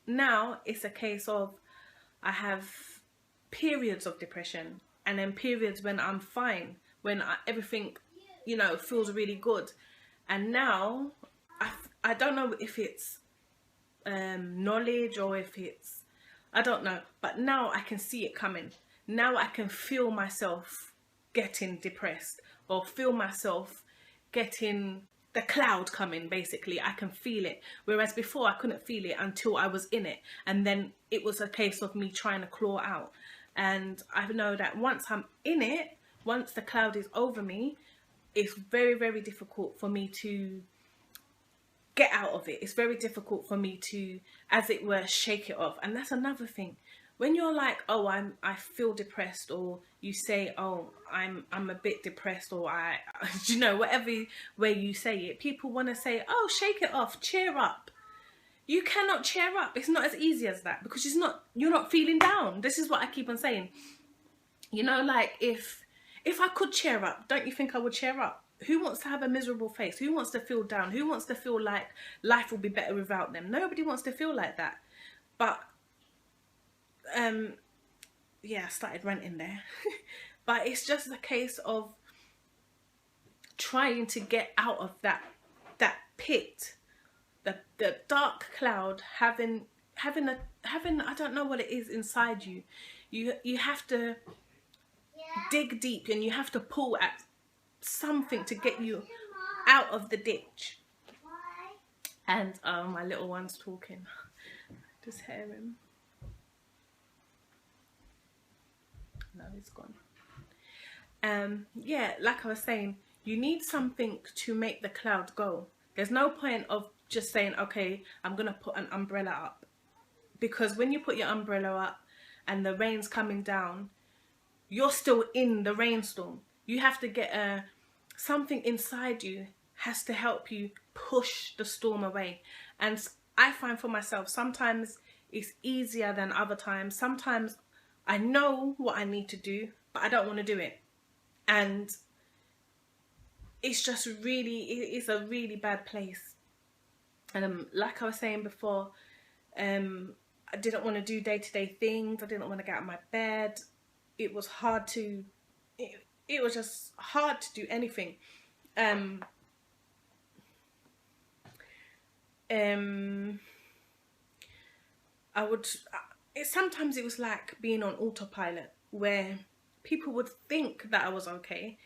now it's a case of I have periods of depression, and then periods when I'm fine, when everything, feels really good. And now I don't know if it's knowledge or if it's, I don't know, but now I can see it coming. Now I can feel myself getting depressed, or feel myself getting the cloud coming. Basically, I can feel it, whereas before I couldn't feel it until I was in it, and then it was a case of me trying to claw out. And I know that once I'm in it, once the cloud is over me, it's very, very difficult for me to get out of it. It's very difficult for me to, as it were, shake it off. And that's another thing. When you're like, oh, I feel depressed, or you say, oh, I'm a bit depressed, or I whatever way you say it, people want to say, oh, shake it off, cheer up. You cannot cheer up. It's not as easy as that, because you're not feeling down. This is what I keep on saying. Like, if I could cheer up, don't you think I would cheer up? Who wants to have a miserable face? Who wants to feel down? Who wants to feel like life will be better without them? Nobody wants to feel like that. But yeah, I started ranting there. But it's just a case of trying to get out of that pit, the dark cloud, having I don't know what it is inside you. You have to dig deep, and you have to pull at something to get you out of the ditch. And my little one's talking. Just hear him. No, he's gone. Yeah, like I was saying, you need something to make the cloud go. There's no point of just saying, okay, I'm gonna put an umbrella up, because when you put your umbrella up and the rain's coming down, you're still in the rainstorm. You have to get something inside you has to help you push the storm away. And I find for myself, sometimes it's easier than other times. Sometimes I know what I need to do, but I don't want to do it. And it's just really, it's a really bad place. And like I was saying before, I didn't want to do day-to-day things. I didn't want to get out of my bed. It was hard to, it was just hard to do anything. Sometimes it was like being on autopilot, where people would think that I was okay.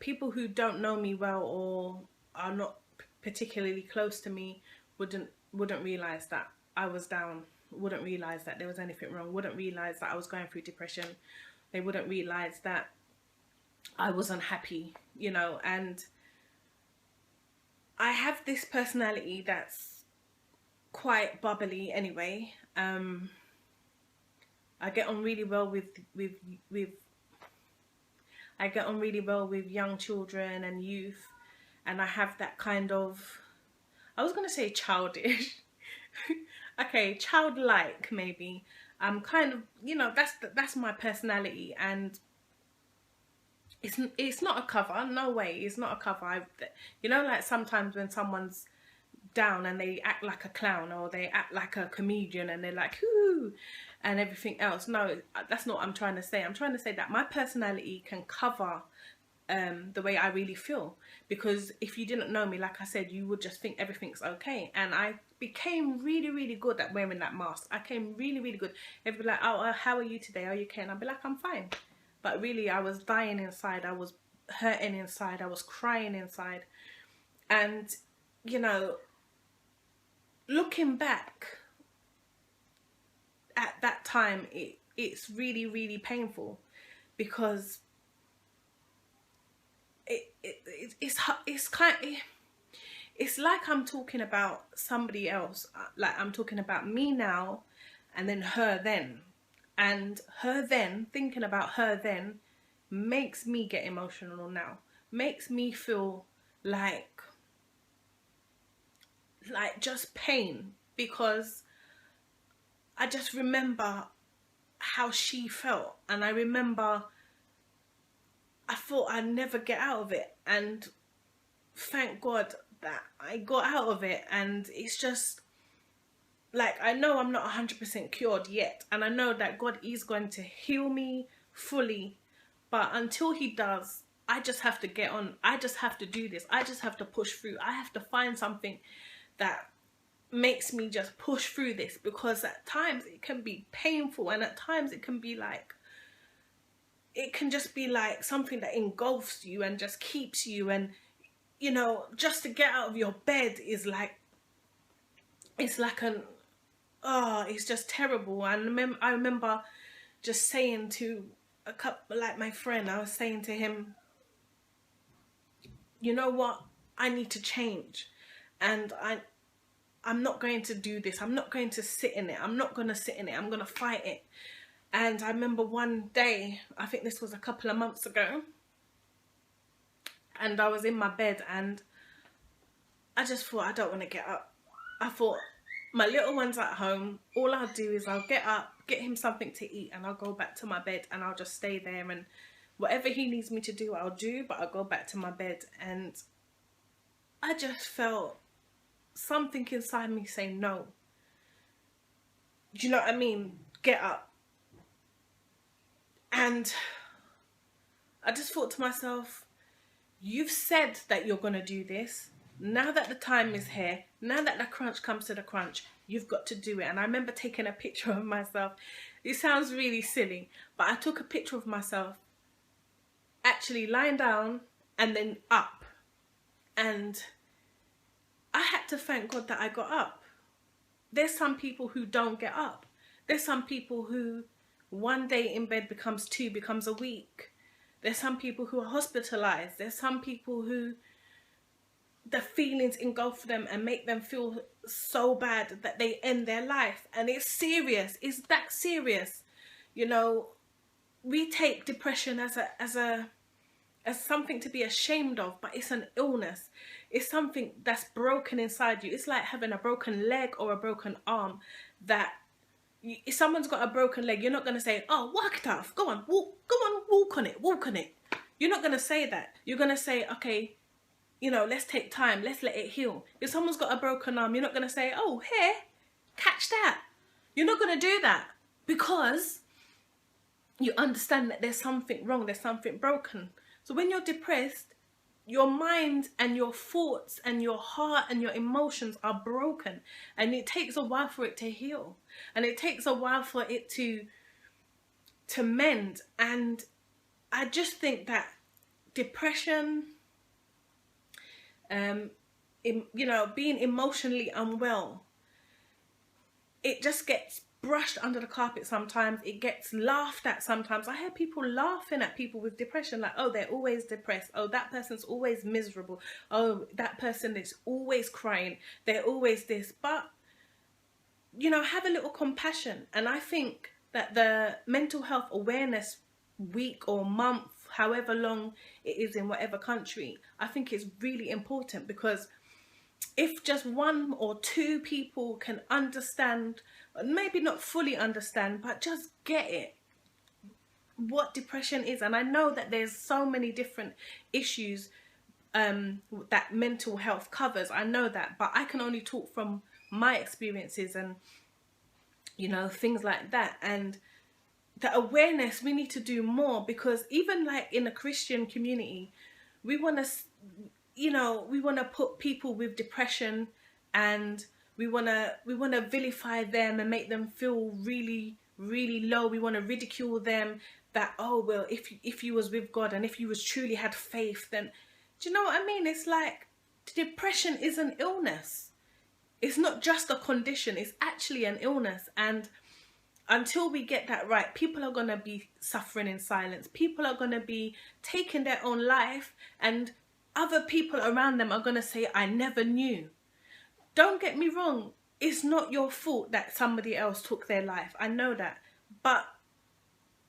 People who don't know me well or are not particularly close to me wouldn't realize that I was down, wouldn't realize that there was anything wrong, wouldn't realize that I was going through depression. They wouldn't realize that I was unhappy, and I have this personality that's quite bubbly anyway. I get on really well with young children and youth, and I have that kind of, I was going to say childish, okay, childlike maybe. I'm kind of, that's my personality, and it's not a cover, no way, it's not a cover. Like sometimes when someone's down and they act like a clown, or they act like a comedian, and they're like, whoo, and everything else. No, that's not what I'm trying to say. I'm trying to say that my personality can cover the way I really feel, because if you didn't know me, like I said, you would just think everything's okay. And I became really, really good at wearing that mask. I came really, really good. Everybody like, oh, how are you today? Are you okay? And I'd be like, I'm fine. But really, I was dying inside. I was hurting inside. I was crying inside. And, looking back at that time, it's really, really painful, because it's like I'm talking about somebody else. Like, I'm talking about me now, and then her then. And her then, thinking about her then, makes me get emotional now. Makes me feel like just pain, because I just remember how she felt, and I remember I thought I'd never get out of it, and thank God that I got out of it. And it's just like, I know I'm not 100% cured yet, and I know that God is going to heal me fully, but until he does, I just have to get on. I just have to do this. I just have to push through. I have to find something that makes me just push through this, because at times it can be painful, and at times it can be like, it can just be like something that engulfs you and just keeps you, and you know, just to get out of your bed is like, it's like an, oh, it's just terrible. And I remember just saying to a couple, like my friend, I was saying to him, you know what, I need to change, and I'm not going to do this. I'm not going to sit in it. I'm not going to sit in it. I'm going to fight it. And I remember one day, I think this was a couple of months ago, and I was in my bed and I just thought, I don't want to get up. I thought, my little one's at home. All I'll do is I'll get up, get him something to eat, and I'll go back to my bed, and I'll just stay there, and whatever he needs me to do, I'll do, but I'll go back to my bed. And I just felt something inside me say no. Do you know what I mean? Get up. And I just thought to myself, you've said that you're going to do this. Now that the time is here, now that the crunch comes to the crunch, you've got to do it. And I remember taking a picture of myself. It sounds really silly, but I took a picture of myself actually lying down and then up. And I had to thank God that I got up. There's some people who don't get up. There's some people who one day in bed becomes two, becomes a week. There's some people who are hospitalized. There's some people who the feelings engulf them and make them feel so bad that they end their life. And it's serious. It's that serious. You know, we take depression as something to be ashamed of, but it's an illness. It's something that's broken inside you. It's like having a broken leg or a broken arm. That if someone's got a broken leg, you're not going to say, oh, walk it off, go on, walk on it. You're not going to say that. You're going to say, okay, you know, let's take time, let's let it heal. If someone's got a broken arm, you're not going to say, oh, here, catch that. You're not going to do that, because you understand that there's something wrong, there's something broken. So when you're depressed, your mind and your thoughts and your heart and your emotions are broken, and it takes a while for it to heal, and it takes a while for it to mend. And I just think that depression, you know, being emotionally unwell, it just gets brushed under the carpet sometimes. It gets laughed at sometimes. I hear people laughing at people with depression, like, oh, they're always depressed. Oh, that person's always miserable. Oh, that person is always crying. They're always this. But, you know, have a little compassion. And I think that the mental health awareness week or month, however long it is in whatever country, I think it's really important, because if just one or two people can understand, maybe not fully understand, but just get it, what depression is. And I know that there's so many different issues that mental health covers. I know that, but I can only talk from my experiences and, you know, things like that. And the awareness, we need to do more, because even like in a Christian community, we want to, you know, we want to put people with depression, and we want to vilify them and make them feel really, really low. We want to ridicule them, that, oh, well, if you was with God and if you was truly had faith, then, do you know what I mean? It's like, depression is an illness. It's not just a condition. It's actually an illness. And until we get that right, people are going to be suffering in silence. People are going to be taking their own life, and other people around them are going to say, I never knew. Don't get me wrong. It's not your fault that somebody else took their life. I know that. But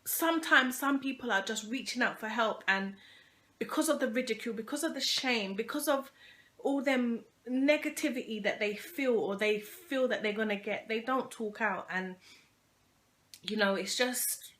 sometimes some people are just reaching out for help, and because of the ridicule, because of the shame, because of all them negativity that they feel, or they feel that they're going to get, they don't talk out. And, you know, it's just,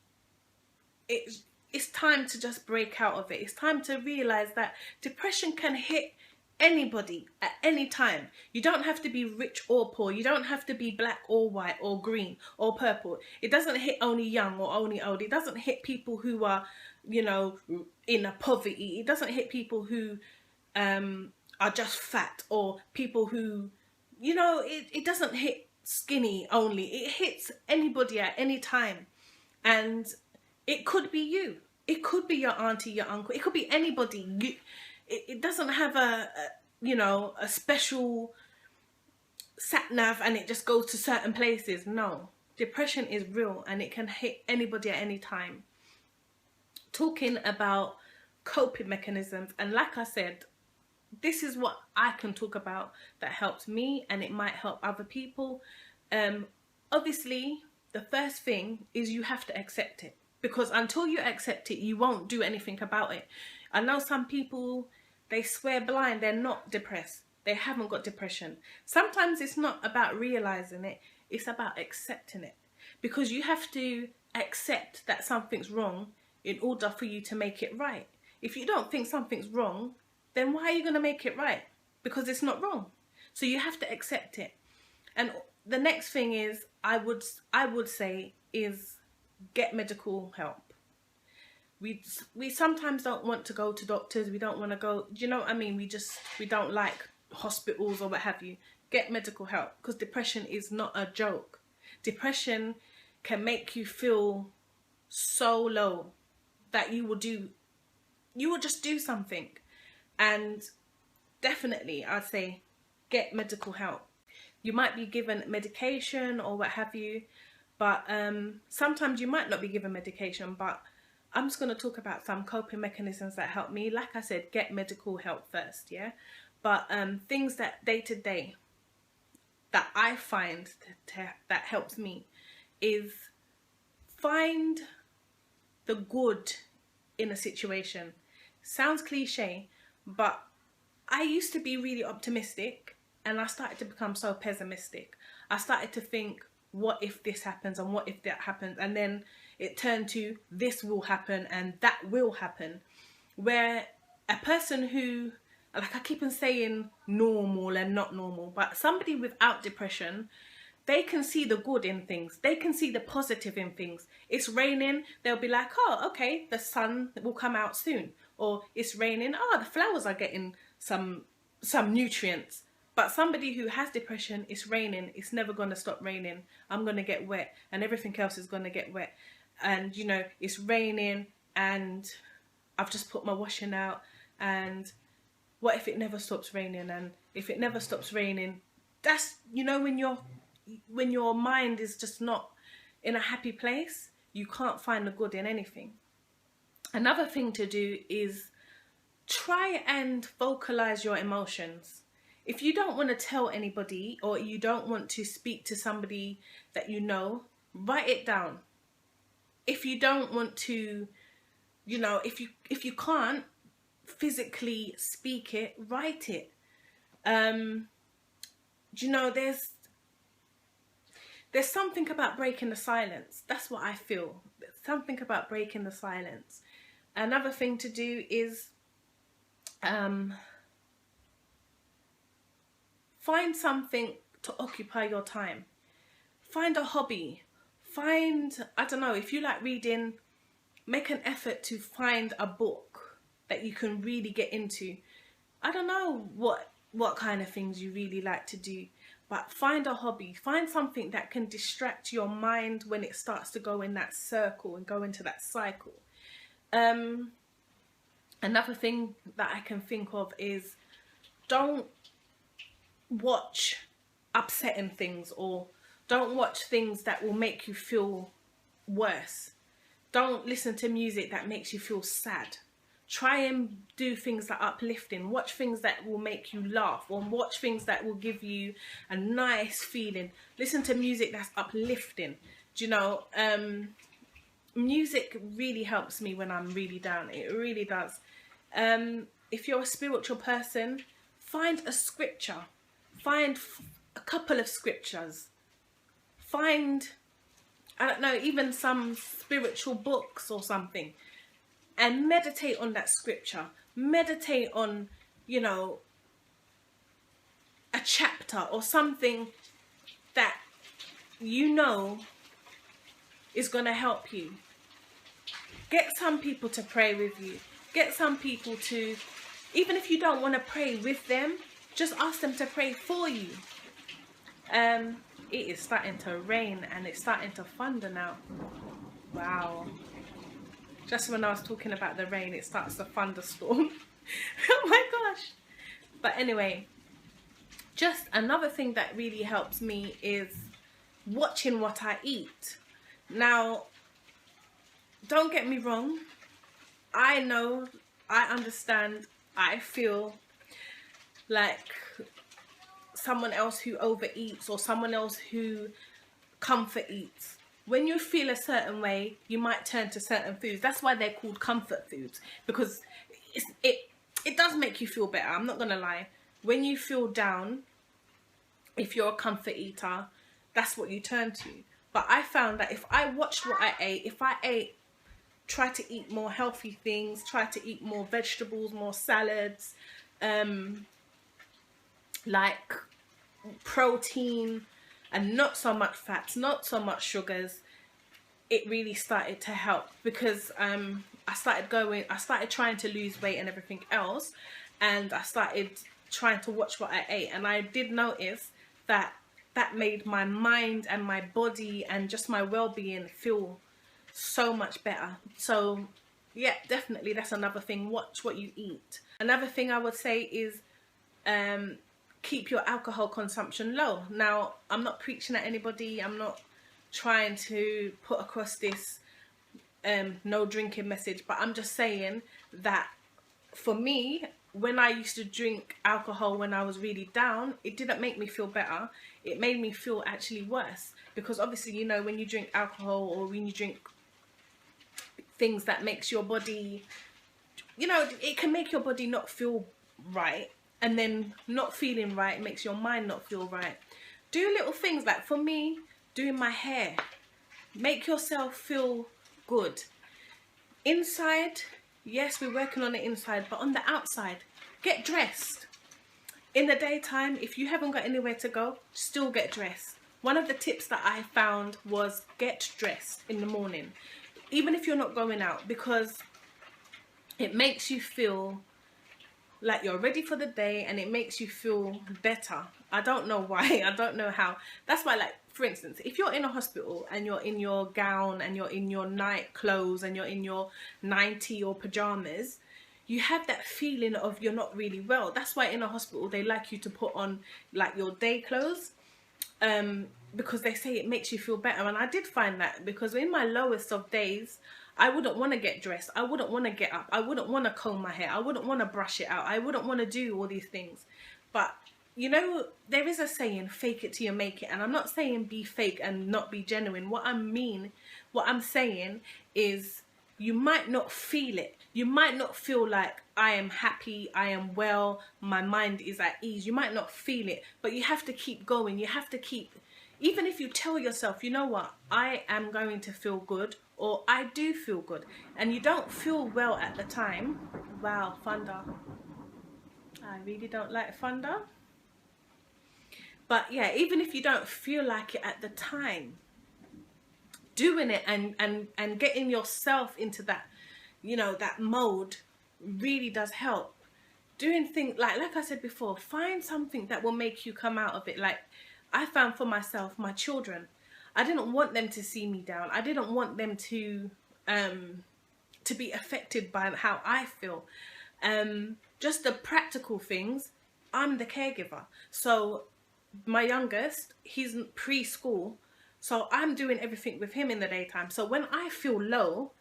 it's time to just break out of it. It's time to realize that depression can hit Anybody at any time. You don't have to be rich or poor. You don't have to be black or white or green or purple. It doesn't hit only young or only old. It doesn't hit people who are, you know, in a poverty. It doesn't hit people who are just fat, or people who, you know, it doesn't hit skinny only. It hits anybody at any time. And it could be you. It could be your auntie, your uncle. It could be anybody. It doesn't have a you know, a special sat nav and it just goes to certain places. No, depression is real and it can hit anybody at any time. Talking about coping mechanisms, and like I said, this is what I can talk about that helps me, and it might help other people. Obviously, the first thing is you have to accept it, because until you accept it, you won't do anything about it. I know some people, they swear blind they're not depressed. They haven't got depression. Sometimes it's not about realizing it, it's about accepting it. Because you have to accept that something's wrong in order for you to make it right. If you don't think something's wrong, then why are you going to make it right? Because it's not wrong. So you have to accept it. And the next thing is, I would say, is get medical help. We sometimes don't want to go to doctors. We don't want to go, do you know what I mean? We don't like hospitals or what have you. Get medical help, because depression is not a joke. Depression can make you feel so low that you will just do something. And definitely, I'd say, get medical help. You might be given medication or what have you, but sometimes you might not be given medication, but I'm just going to talk about some coping mechanisms that help me. Like I said, get medical help first, yeah? But things that day to day that I find that helps me is find the good in a situation. Sounds cliche, but I used to be really optimistic and I started to become so pessimistic. I started to think, what if this happens and what if that happens? And then it turned to, this will happen and that will happen. Where a person who, like I keep on saying normal and not normal, but somebody without depression, they can see the good in things. They can see the positive in things. It's raining, they'll be like, oh, okay, the sun will come out soon. Or it's raining, oh, the flowers are getting some nutrients. But somebody who has depression, it's raining, it's never going to stop raining. I'm going to get wet and everything else is going to get wet. And, you know, it's raining and I've just put my washing out, and what if it never stops raining? And if it never stops raining, that's, you know, when your mind is just not in a happy place, you can't find the good in anything. Another thing to do is try and vocalize your emotions. If you don't want to tell anybody, or you don't want to speak to somebody that you know, write it down. If you don't want to, you know, if you can't physically speak it, write it. You know, there's something about breaking the silence. That's what I feel. There's something about breaking the silence. Another thing to do is find something to occupy your time. Find a hobby. Find, I don't know, if you like reading, make an effort to find a book that you can really get into. I don't know what kind of things you really like to do, but find a hobby. Find something that can distract your mind when it starts to go in that circle and go into that cycle. Another thing that I can think of is, don't watch upsetting things, or don't watch things that will make you feel worse. Don't listen to music that makes you feel sad. Try and do things that are uplifting. Watch things that will make you laugh, or watch things that will give you a nice feeling. Listen to music that's uplifting. Do you know, music really helps me when I'm really down. It really does. If you're a spiritual person, find a scripture. Find a couple of scriptures. Find, I don't know, even some spiritual books or something, and meditate on that scripture. Meditate on, you know, a chapter or something that you know is going to help you. Get some people to pray with you. Get some people to, even if you don't want to pray with them, just ask them to pray for you. It is starting to rain and it's starting to thunder now. Wow. Just when I was talking about the rain, it starts to thunderstorm. Oh my gosh. But anyway, just another thing that really helps me is watching what I eat. Now, don't get me wrong. I know, I understand, I feel like someone else who overeats or someone else who comfort eats. When you feel a certain way, you might turn to certain foods. That's why they're called comfort foods, because it does make you feel better. I'm not gonna lie. When you feel down, if you're a comfort eater, that's what you turn to. But I found that if I watched what I ate, if I try to eat more healthy things, try to eat more vegetables, more salads, like protein and not so much fats, not so much sugars, it really started to help, because I started trying to lose weight and everything else, and I started trying to watch what I ate, and I did notice that that made my mind and my body and just my well-being feel so much better. So yeah, definitely that's another thing. Watch what you eat. Another thing I would say is keep your alcohol consumption low. Now, I'm not preaching at anybody. I'm not trying to put across this no drinking message, but I'm just saying that for me, when I used to drink alcohol when I was really down, it didn't make me feel better. It made me feel actually worse, because obviously, you know, when you drink alcohol or when you drink things that makes your body, you know, it can make your body not feel right, and then not feeling right makes your mind not feel right. Do little things like, for me, doing my hair. Make yourself feel good. Inside, yes, we're working on the inside, but on the outside, get dressed. In the daytime, if you haven't got anywhere to go, still get dressed. One of the tips that I found was get dressed in the morning, even if you're not going out, because it makes you feel like you're ready for the day and it makes you feel better. I don't know why, I don't know how. That's why, like, for instance, if you're in a hospital and you're in your gown and you're in your night clothes and you're in your 90 or pajamas, you have that feeling of you're not really well. That's why in a hospital they like you to put on like your day clothes, because they say it makes you feel better. And I did find that, because in my lowest of days, I wouldn't want to get dressed, I wouldn't want to get up, I wouldn't want to comb my hair, I wouldn't want to brush it out, I wouldn't want to do all these things. But you know, there is a saying, fake it till you make it. And I'm not saying be fake and not be genuine. What I'm saying is, you might not feel it. You might not feel like I am happy, I am well, my mind is at ease. You might not feel it, but you have to keep going. You have to keep, even if you tell yourself, you know what, I am going to feel good, or I do feel good, and you don't feel well at the time. Wow, thunder. I really don't like thunder. But yeah, even if you don't feel like it at the time, doing it and getting yourself into that, you know, that mode really does help. Doing things like I said before, find something that will make you come out of it. Like I found for myself, my children, I didn't want them to see me down. I didn't want them to be affected by how I feel. Just the practical things. I'm the caregiver, so my youngest, he's preschool, so I'm doing everything with him in the daytime. So when I feel low,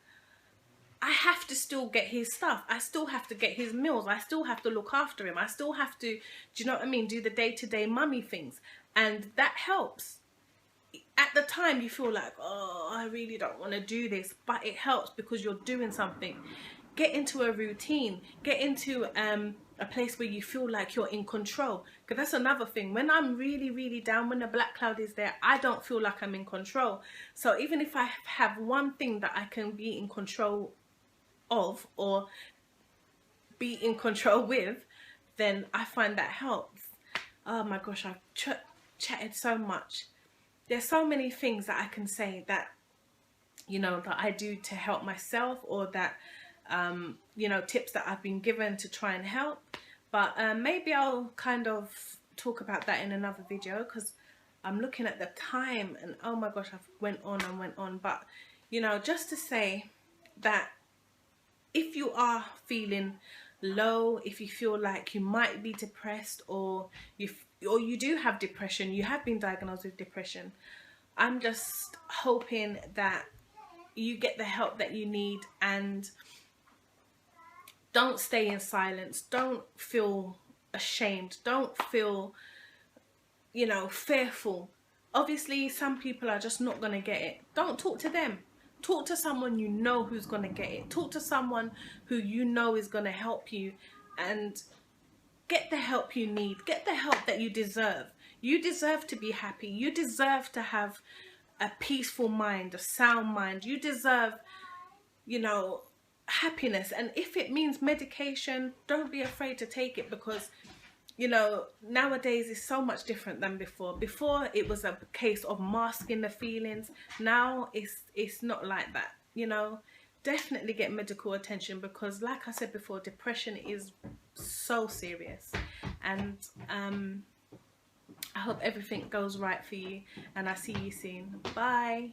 I have to still get his stuff. I still have to get his meals. I still have to look after him. I still have to, do you know what I mean, do the day-to-day mummy things. And that helps. At the time you feel like, oh, I really don't want to do this, but it helps because you're doing something. Get into a routine. Get into a place where you feel like you're in control. Because that's another thing. When I'm really, really down, when the black cloud is there, I don't feel like I'm in control. So even if I have one thing that I can be in control of or be in control with, then I find that helps. Oh my gosh, I've chatted so much. There's so many things that I can say that, you know, that I do to help myself, or that, you know, tips that I've been given to try and help. But maybe I'll kind of talk about that in another video, because I'm looking at the time and oh my gosh, I've went on and went on. But, you know, just to say that if you are feeling low, if you feel like you might be depressed, or you do have depression, you have been diagnosed with depression, I'm just hoping that you get the help that you need, and don't stay in silence. Don't feel ashamed. Don't feel, you know, fearful. Obviously, some people are just not going to get it. Don't talk to them. Talk to someone you know who's going to get it. Talk to someone who you know is going to help you, and get the help you need. Get the help that you deserve. You deserve to be happy. You deserve to have a peaceful mind, a sound mind. You deserve, you know, happiness. And if it means medication, don't be afraid to take it, because, you know, nowadays is so much different than before. Before it was a case of masking the feelings. Now it's not like that, you know. Definitely get medical attention, because like I said before, depression is so serious. And I hope everything goes right for you, and I'll see you soon. Bye.